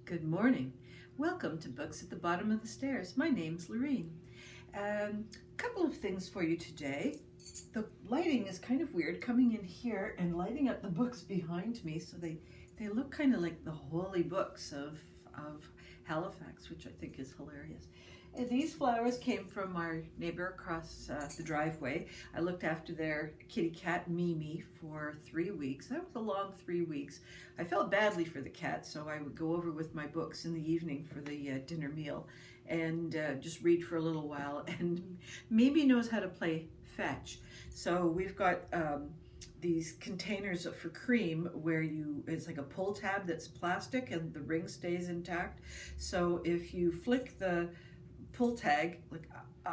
Good morning. Welcome to Books at the Bottom of the Stairs. My name's Lorene. A couple of things for you today. The lighting is kind of weird coming in here and lighting up the books behind me, so they look kind of like the holy books of Halifax, which I think is hilarious. And these flowers came from our neighbor across the driveway. I looked after their kitty cat Mimi for 3 weeks. That was a long 3 weeks. I felt badly for the cat, so I would go over with my books in the evening for the dinner meal and just read for a little while. And Mimi knows how to play fetch. So we've got these containers for cream where it's like a pull tab that's plastic and the ring stays intact. So if you flick the pull tag, like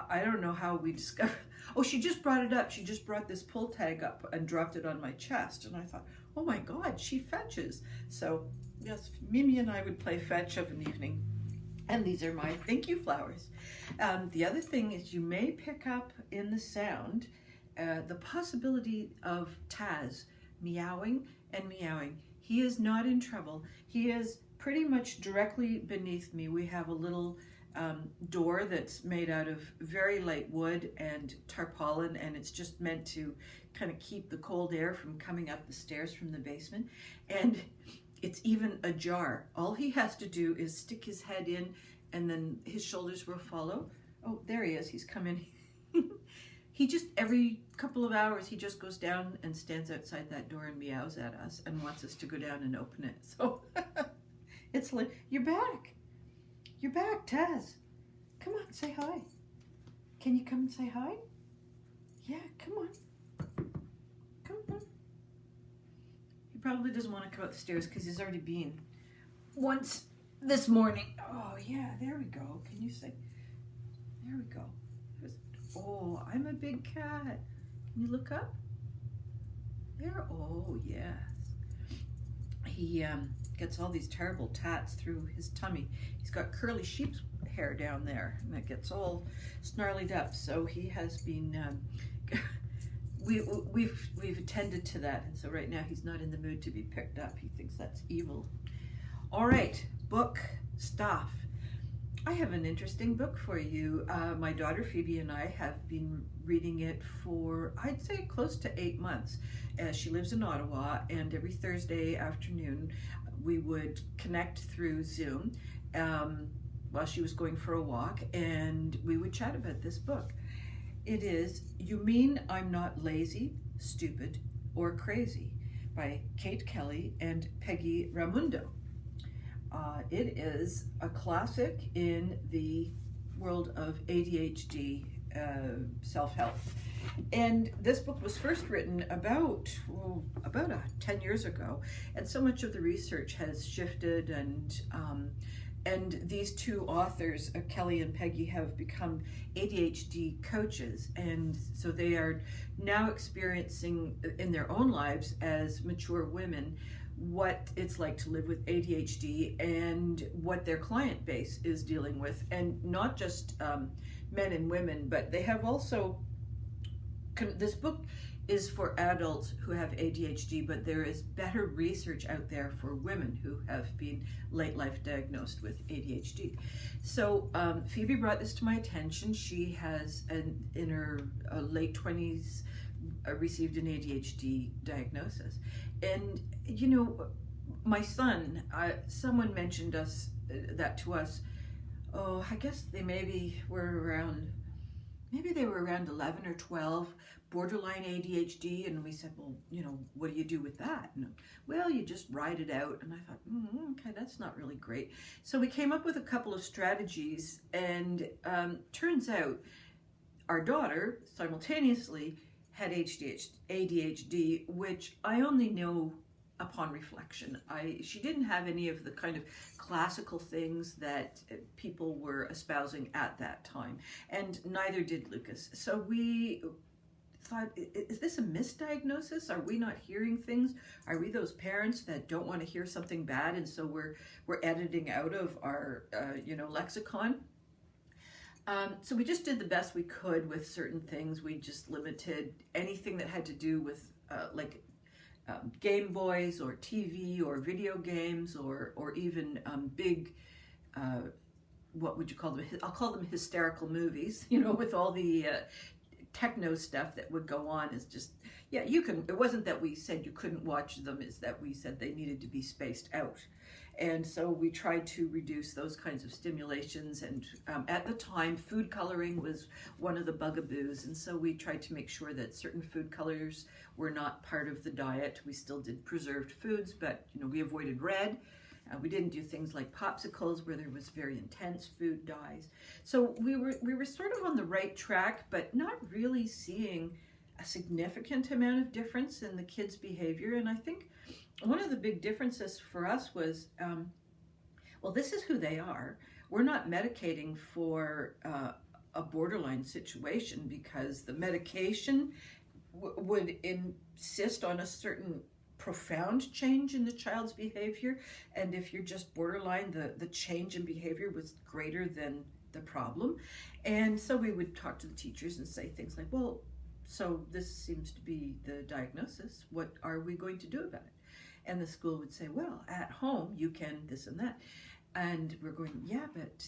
I don't know how we discovered. Oh, she just brought it up. She just brought this pull tag up and dropped it on my chest, and I thought, oh my God, she fetches. So yes, Mimi and I would play fetch of an evening, and these are my thank you flowers. The other thing is you may pick up in the sound the possibility of Taz meowing and meowing. He is not in trouble. He is pretty much directly beneath me. We have a little door that's made out of very light wood and tarpaulin, and it's just meant to kind of keep the cold air from coming up the stairs from the basement. And it's even ajar. All he has to do is stick his head in, and then his shoulders will follow. Oh, there he is. He's come in. He just, every couple of hours, he just goes down and stands outside that door and meows at us and wants us to go down and open it. So it's like, you're back. You're back, Taz. Come on, say hi. Can you come and say hi? Yeah, come on. Come on. He probably doesn't want to come up the stairs because he's already been once this morning. Oh, yeah, there we go. Can you say? There we go. Oh, I'm a big cat. Can you look up? There. Oh, yes. He gets all these terrible tats through his tummy. He's got curly sheep's hair down there, and it gets all snarled up. So he has been. We've attended to that, and so right now he's not in the mood to be picked up. He thinks that's evil. All right, book stuff. I have an interesting book for you. My daughter Phoebe and I have been reading it for, I'd say, close to 8 months. She lives in Ottawa, and every Thursday afternoon we would connect through Zoom while she was going for a walk, and we would chat about this book. It is You Mean I'm Not Lazy, Stupid, or Crazy by Kate Kelly and Peggy Ramundo. It is a classic in the world of ADHD self-help. And this book was first written about 10 years ago, and so much of the research has shifted, and these two authors, Kelly and Peggy, have become ADHD coaches, and so they are now experiencing in their own lives as mature women what it's like to live with ADHD and what their client base is dealing with, and not just men and women, but they have also, this book is for adults who have ADHD, but there is better research out there for women who have been late life diagnosed with ADHD. So Phoebe brought this to my attention. She has, in her late 20s, received an ADHD diagnosis. And you know, my son, someone mentioned that to us. Oh, I guess they were around 11 or 12, borderline ADHD, and we said, well, you know, what do you do with that? And, well, you just ride it out. And I thought, okay, that's not really great. So we came up with a couple of strategies, and turns out our daughter simultaneously had ADHD, which I only know upon reflection. She didn't have any of the kind of classical things that people were espousing at that time, and neither did Lucas. So we thought, is this a misdiagnosis? Are we not hearing things? Are we those parents that don't want to hear something bad, and so we're editing out of our lexicon? So we just did the best we could with certain things. We just limited anything that had to do with Game Boys or TV or video games or even big, what would you call them? I'll call them hysterical movies, with all the techno stuff that would go on. Is just, yeah, you can, it wasn't that we said you couldn't watch them, it's that we said they needed to be spaced out. And so we tried to reduce those kinds of stimulations. And at the time, food coloring was one of the bugaboos. And so we tried to make sure that certain food colors were not part of the diet. We still did preserved foods, but we avoided red. We didn't do things like popsicles where there was very intense food dyes. So we were sort of on the right track, but not really seeing a significant amount of difference in the kids' behavior. And I think one of the big differences for us was, well, this is who they are. We're not medicating for a borderline situation, because the medication would insist on a certain profound change in the child's behavior. And if you're just borderline, the change in behavior was greater than the problem. And so we would talk to the teachers and say things like, well, so this seems to be the diagnosis. What are we going to do about it? And the school would say, well, at home you can this and that. And we're going, yeah, but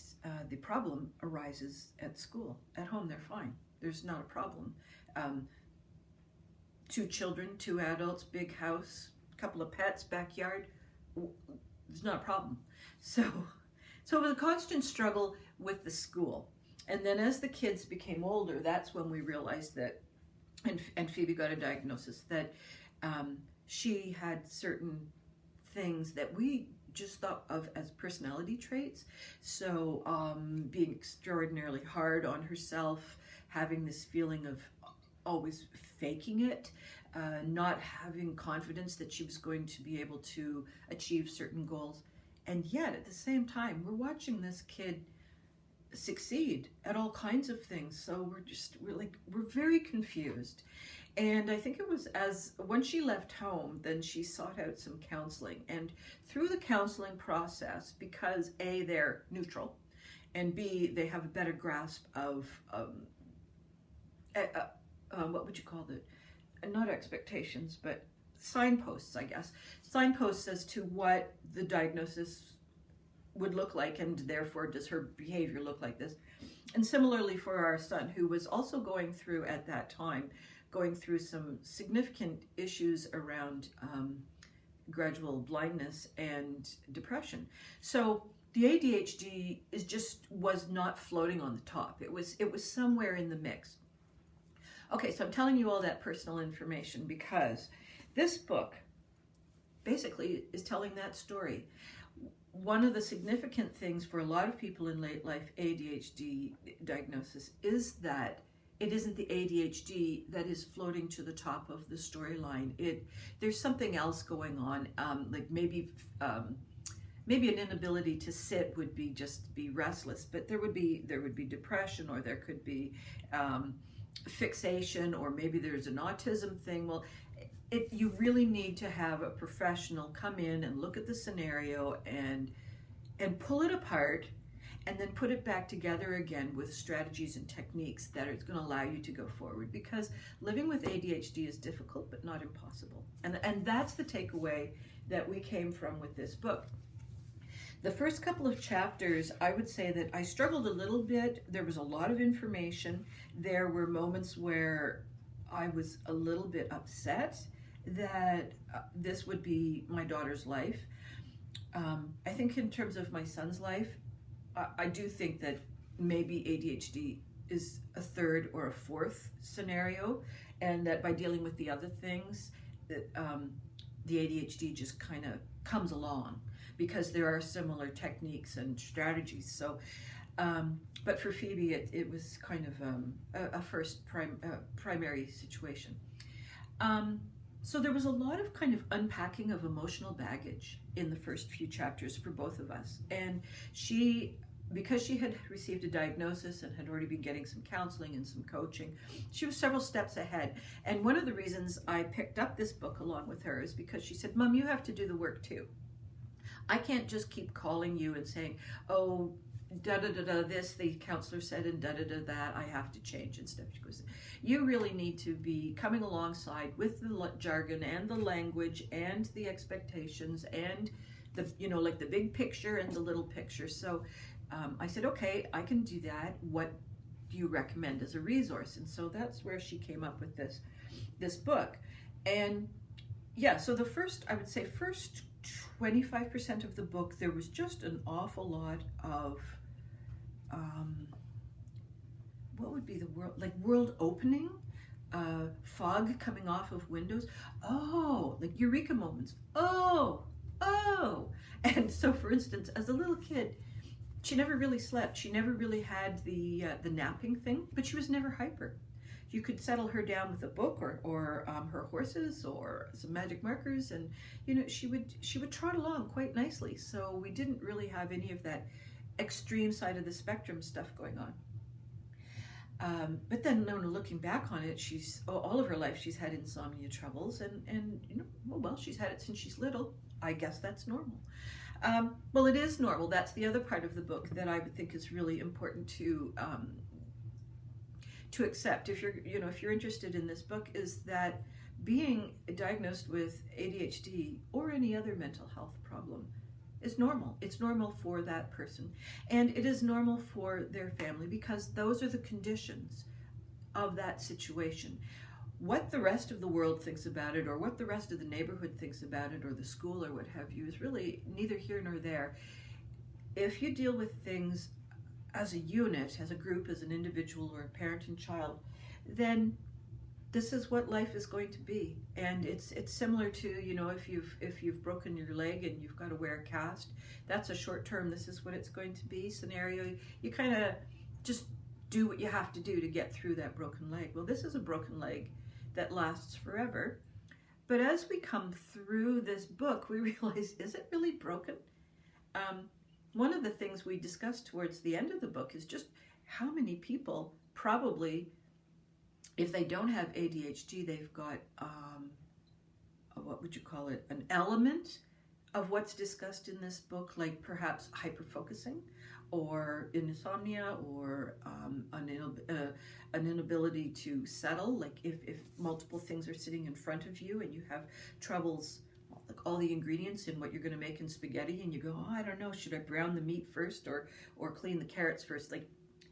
the problem arises at school. At home they're fine. There's not a problem. 2 children, 2 adults, big house, couple of pets, backyard, it's not a problem. So it was a constant struggle with the school. And then as the kids became older, that's when we realized that, and Phoebe got a diagnosis, that she had certain things that we just thought of as personality traits. So being extraordinarily hard on herself, having this feeling of always faking it, not having confidence that she was going to be able to achieve certain goals. And yet at the same time, we're watching this kid succeed at all kinds of things. So we're very confused. And I think it was when she left home, then she sought out some counseling. And through the counseling process, because A, they're neutral, and B, they have a better grasp of what would you call it? Not expectations, but signposts, I guess. Signposts as to what the diagnosis would look like, and therefore does her behavior look like this. And similarly for our son, who was also going through some significant issues around gradual blindness and depression. So the ADHD was not floating on the top. It was somewhere in the mix. Okay, so I'm telling you all that personal information because this book basically is telling that story. One of the significant things for a lot of people in late life ADHD diagnosis is that it isn't the ADHD that is floating to the top of the storyline. There's something else going on, like maybe an inability to sit would be just be restless, but there would be depression, or there could be fixation, or maybe there's an autism thing. Well, you really need to have a professional come in and look at the scenario and pull it apart, and then put it back together again with strategies and techniques that are going to allow you to go forward. Because living with ADHD is difficult, but not impossible. And that's the takeaway that we came from with this book. The first couple of chapters, I would say that I struggled a little bit. There was a lot of information. There were moments where I was a little bit upset that this would be my daughter's life. I think in terms of my son's life, I do think that maybe ADHD is a third or a fourth scenario, and that by dealing with the other things, that the ADHD just kind of comes along, because there are similar techniques and strategies. So, but for Phoebe, it was kind of a first primary situation. So there was a lot of kind of unpacking of emotional baggage in the first few chapters for both of us. And because she had received a diagnosis and had already been getting some counseling and some coaching, she was several steps ahead. And one of the reasons I picked up this book along with her is because she said, Mom, you have to do the work too. I can't just keep calling you and saying, oh, da-da-da-da this, the counselor said, and da-da-da that, I have to change and stuff. She goes, you really need to be coming alongside with the jargon and the language and the expectations and the, like the big picture and the little picture. So I said, okay, I can do that. What do you recommend as a resource? And so that's where she came up with this book. And yeah, so the first 25% of the book, there was just an awful lot of what would be the word, like world opening, fog coming off of windows, like eureka moments, and so for instance, as a little kid, she never really slept, she never really had the napping thing, but she was never hyper. You could settle her down with a book or her horses or some magic markers, and she would trot along quite nicely. So we didn't really have any of that extreme side of the spectrum stuff going on. But then, looking back on it, all of her life she's had insomnia troubles, and she's had it since she's little. I guess that's normal. Well, it is normal. That's the other part of the book that I would think is really important to accept if you're interested in this book, is that being diagnosed with ADHD or any other mental health problem is normal. It's normal for that person, and it is normal for their family, because those are the conditions of that situation. What the rest of the world thinks about it, or what the rest of the neighborhood thinks about it, or the school or what have you, is really neither here nor there. If you deal with things as a unit, as a group, as an individual, or a parent and child, then this is what life is going to be. And it's similar to, if you've broken your leg and you've got to wear a cast, that's a short term, this is what it's going to be scenario. You kind of just do what you have to do to get through that broken leg. Well, this is a broken leg that lasts forever. But as we come through this book, we realize, is it really broken? One of the things we discussed towards the end of the book is just how many people probably, if they don't have ADHD, they've got, what would you call it, an element of what's discussed in this book, like perhaps hyperfocusing or insomnia, or an inability to settle, like if multiple things are sitting in front of you and you have troubles, like all the ingredients in what you're going to make in spaghetti, and you go, I don't know, should I brown the meat first or clean the carrots first? Like,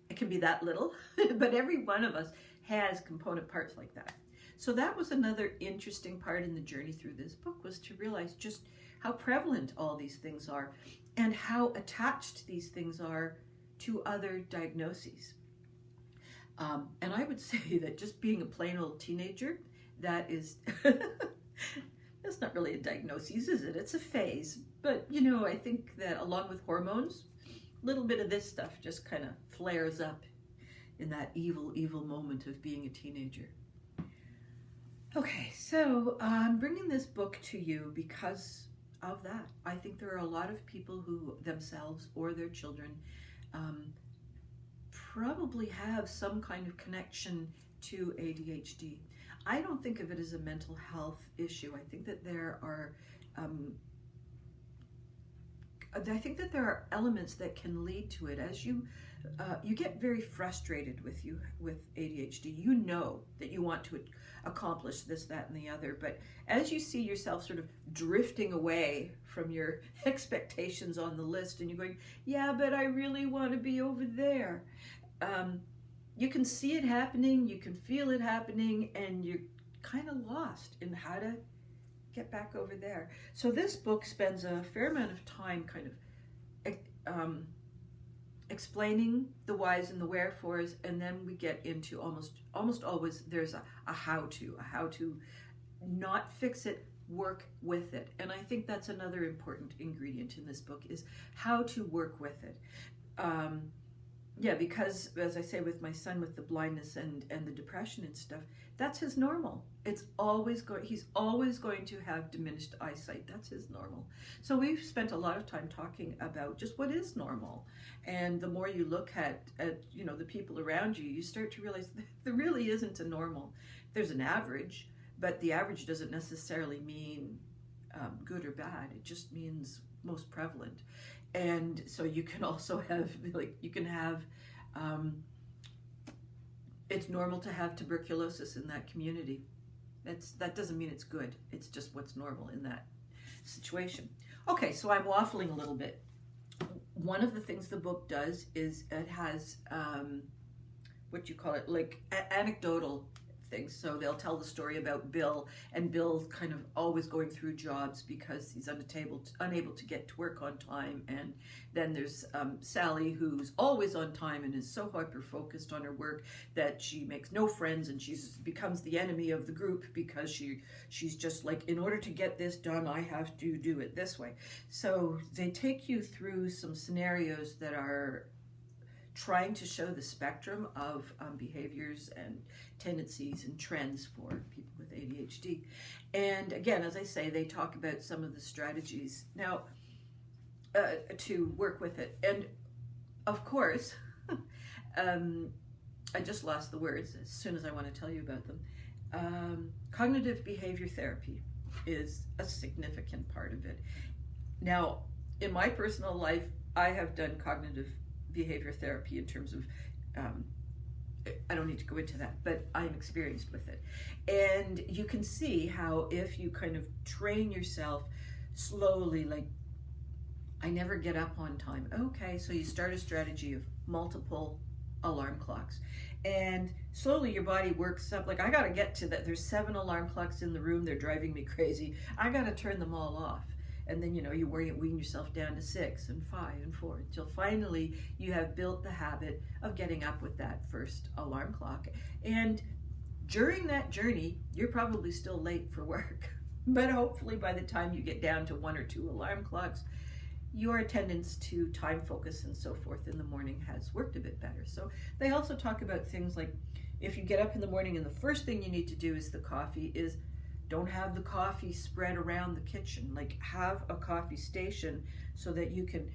it can be that little, but every one of us has component parts like that. So that was another interesting part in the journey through this book, was to realize just how prevalent all these things are and how attached these things are to other diagnoses. And I would say that just being a plain old teenager, that is, that's not really a diagnosis, is it? It's a phase. But, I think that along with hormones, a little bit of this stuff just kind of flares up in that evil, evil moment of being a teenager. Okay, so I'm bringing this book to you because of that. I think there are a lot of people who themselves or their children probably have some kind of connection to ADHD. I don't think of it as a mental health issue. I think that there are elements that can lead to it. As you get very frustrated with ADHD. You know that you want to accomplish this, that, and the other, but as you see yourself sort of drifting away from your expectations on the list, and you're going, yeah, but I really want to be over there. You can see it happening, you can feel it happening, and you're kind of lost in how to get back over there. So this book spends a fair amount of time kind of explaining the whys and the wherefores, and then we get into almost always there's a how to not fix it, work with it. And I think that's another important ingredient in this book, is how to work with it. Because as I say, with my son with the blindness and the depression and stuff, that's his normal. He's always going to have diminished eyesight. That's his normal. So we've spent a lot of time talking about just what is normal. And the more you look at the people around you, you start to realize there really isn't a normal. There's an average, but the average doesn't necessarily mean good or bad. It just means most prevalent. And so you can also have, like, you can have, it's normal to have tuberculosis in that community. That doesn't mean it's good. It's just what's normal in that situation. Okay, so I'm waffling a little bit. One of the things the book does is it has, what you call it, like anecdotal things. So they'll tell the story about Bill, and Bill kind of always going through jobs because he's unable to get to work on time. And then there's Sally, who's always on time and is so hyper focused on her work that she makes no friends, and she becomes the enemy of the group because she's just like, in order to get this done, I have to do it this way. So they take you through some scenarios that are trying to show the spectrum of behaviors and tendencies and trends for people with ADHD. And again, as I say, they talk about some of the strategies now to work with it. And of course, I just lost the words as soon as I want to tell you about them. Cognitive behavior therapy is a significant part of it. Now, in my personal life, I have done cognitive behavior therapy in terms of, I don't need to go into that, but I'm experienced with it. And you can see how if you kind of train yourself slowly, like, I never get up on time. Okay, so you start a strategy of multiple alarm clocks. And slowly your body works up, like, I gotta get to that. There's 7 alarm clocks in the room, they're driving me crazy. I gotta turn them all off. And then, you wean yourself down to 6 and 5 and 4 until finally you have built the habit of getting up with that first alarm clock. And during that journey, you're probably still late for work. But hopefully by the time you get down to 1 or 2 alarm clocks, your attendance to time focus and so forth in the morning has worked a bit better. So they also talk about things like, if you get up in the morning and the first thing you need to do is the coffee, is don't have the coffee spread around the kitchen. Like, have a coffee station so that you can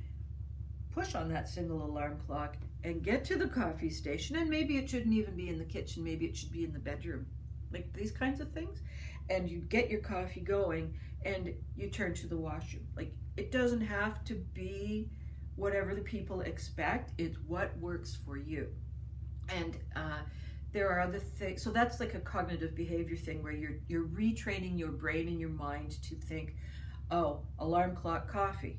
push on that single alarm clock and get to the coffee station. And maybe it shouldn't even be in the kitchen. Maybe it should be in the bedroom. Like, these kinds of things. And you get your coffee going and you turn to the washroom. Like, it doesn't have to be whatever the people expect. It's what works for you. And there are other things. So that's like a cognitive behavior thing where you're retraining your brain and your mind to think, oh, alarm clock, coffee,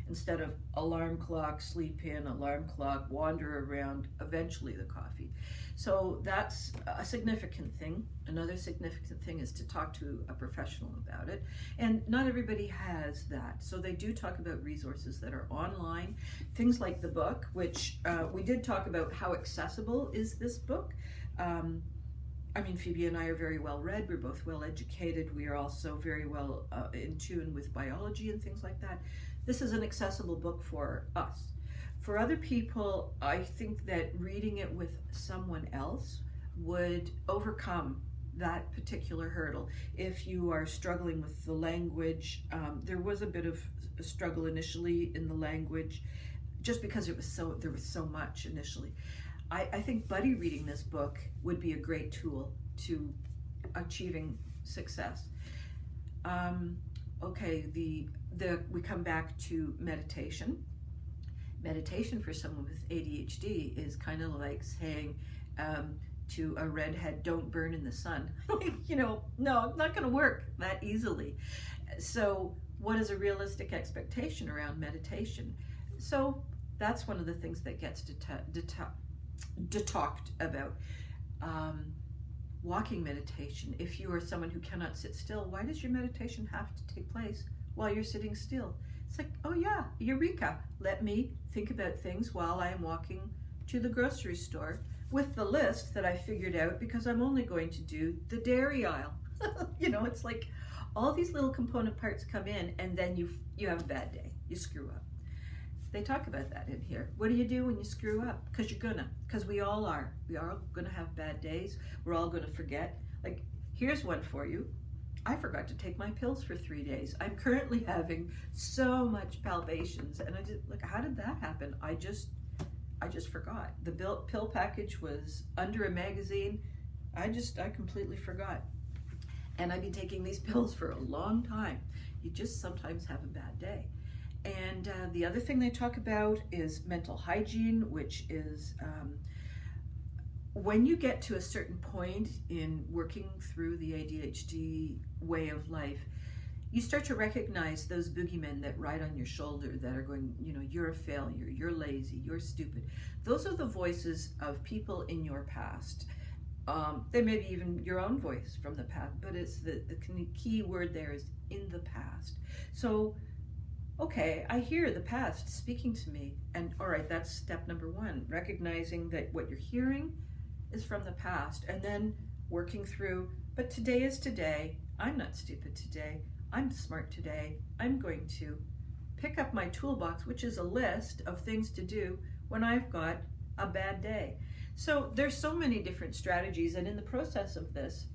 instead of alarm clock, sleep in, alarm clock, wander around, eventually the coffee. So that's a significant thing. Another significant thing is to talk to a professional about it. And not everybody has that. So they do talk about resources that are online, things like the book, which we did talk about how accessible is this book. I mean, Phoebe and I are very well read. We're both well educated. We are also very well in tune with biology and things like that. This is an accessible book for us. For other people, I think that reading it with someone else would overcome that particular hurdle. If you are struggling with the language, there was a bit of a struggle initially in the language, just because there was so much initially. I think buddy reading this book would be a great tool to achieving success. Okay, we come back to meditation. Meditation for someone with ADHD is kind of like saying to a redhead, don't burn in the sun. No, it's not going to work that easily. So what is a realistic expectation around meditation? So that's one of the things that gets talked about. Walking meditation. If you are someone who cannot sit still, why does your meditation have to take place while you're sitting still? It's like, oh yeah, eureka. Let me think about things while I am walking to the grocery store with the list that I figured out, because I'm only going to do the dairy aisle. It's like all these little component parts come in, and then you have a bad day. You screw up. They talk about that in here. What do you do when you screw up? Because we all are. We are gonna have bad days. We're all gonna forget. Like, here's one for you. I forgot to take my pills for 3 days. I'm currently having so much palpitations, and I just, like, how did that happen? I just forgot. The pill package was under a magazine. I completely forgot. And I've been taking these pills for a long time. You just sometimes have a bad day. And the other thing they talk about is mental hygiene, which is when you get to a certain point in working through the ADHD way of life, you start to recognize those boogeymen that ride on your shoulder that are going, you're a failure, you're lazy, you're stupid. Those are the voices of people in your past. They may be even your own voice from the past, but it's the key word there is in the past. So, okay, I hear the past speaking to me, and all right, that's step number one, recognizing that what you're hearing is from the past, and then working through, but today is today, I'm not stupid today, I'm smart today, I'm going to pick up my toolbox, which is a list of things to do when I've got a bad day. So there's so many different strategies, and in the process of this,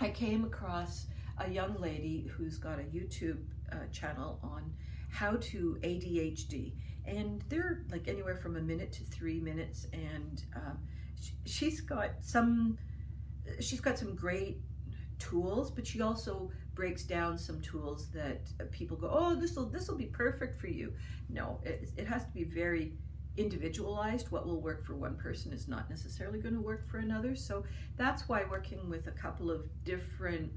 I came across a young lady who's got a YouTube channel on how to ADHD, and they're like anywhere from a minute to 3 minutes, and she's got some great tools, but she also breaks down some tools that people go, oh, this will be perfect for you. No, it has to be very individualized. What will work for one person is not necessarily going to work for another. So that's why working with a couple of different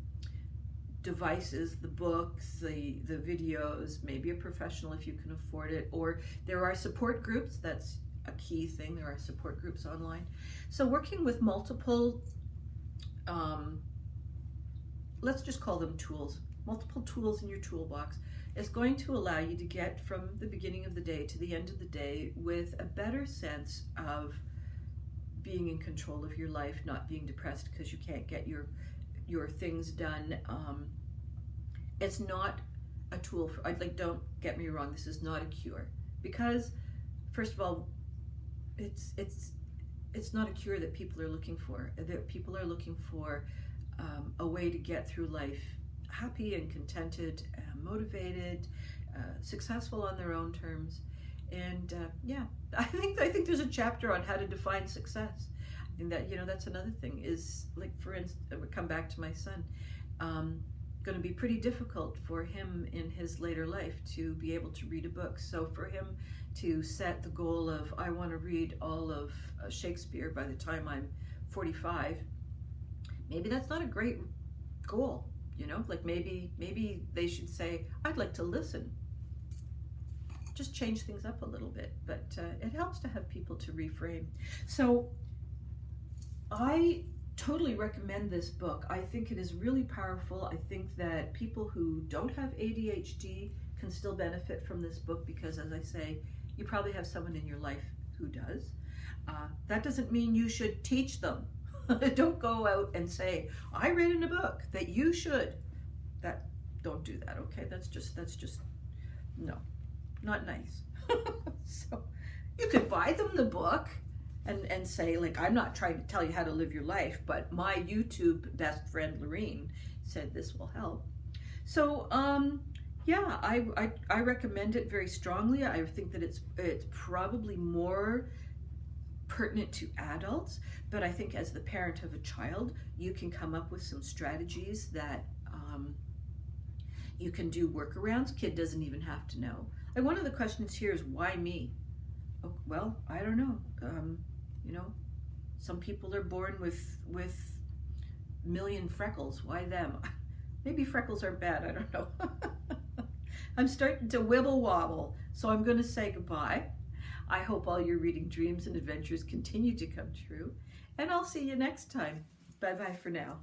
devices, the books, the videos, maybe a professional if you can afford it, or there are support groups. That's a key thing. There are support groups online. So working with multiple, let's just call them tools, multiple tools in your toolbox is going to allow you to get from the beginning of the day to the end of the day with a better sense of being in control of your life, not being depressed because you can't get your things done. It's not a tool for, don't get me wrong, this is not a cure, because first of all, it's not a cure that people are looking for. That people are looking for a way to get through life happy and contented, motivated, successful on their own terms. And I think there's a chapter on how to define success. I think that that's another thing is, like, for instance, I would come back to my son. Going to be pretty difficult for him in his later life to be able to read a book. So for him to set the goal of, I want to read all of Shakespeare by the time I'm 45, maybe that's not a great goal. Like maybe they should say, I'd like to listen. Just change things up a little bit, but it helps to have people to reframe. So I totally recommend this book. I think it is really powerful. I think that people who don't have ADHD can still benefit from this book because, as I say, you probably have someone in your life who does. That doesn't mean you should teach them. Don't go out and say, I read in a book that you should. Don't do that, okay? That's just no, not nice. So you could buy them the book and say, like, I'm not trying to tell you how to live your life, but my YouTube best friend Lorene said this will help. So yeah, I recommend it very strongly. I think that it's probably more pertinent to adults, but I think as the parent of a child, you can come up with some strategies that you can do workarounds. Kid doesn't even have to know. Like, one of the questions here is, why me? Oh, well, I don't know. Some people are born with a million freckles. Why them? Maybe freckles are bad. I don't know. I'm starting to wibble wobble, so I'm going to say goodbye. I hope all your reading dreams and adventures continue to come true, and I'll see you next time. Bye-bye for now.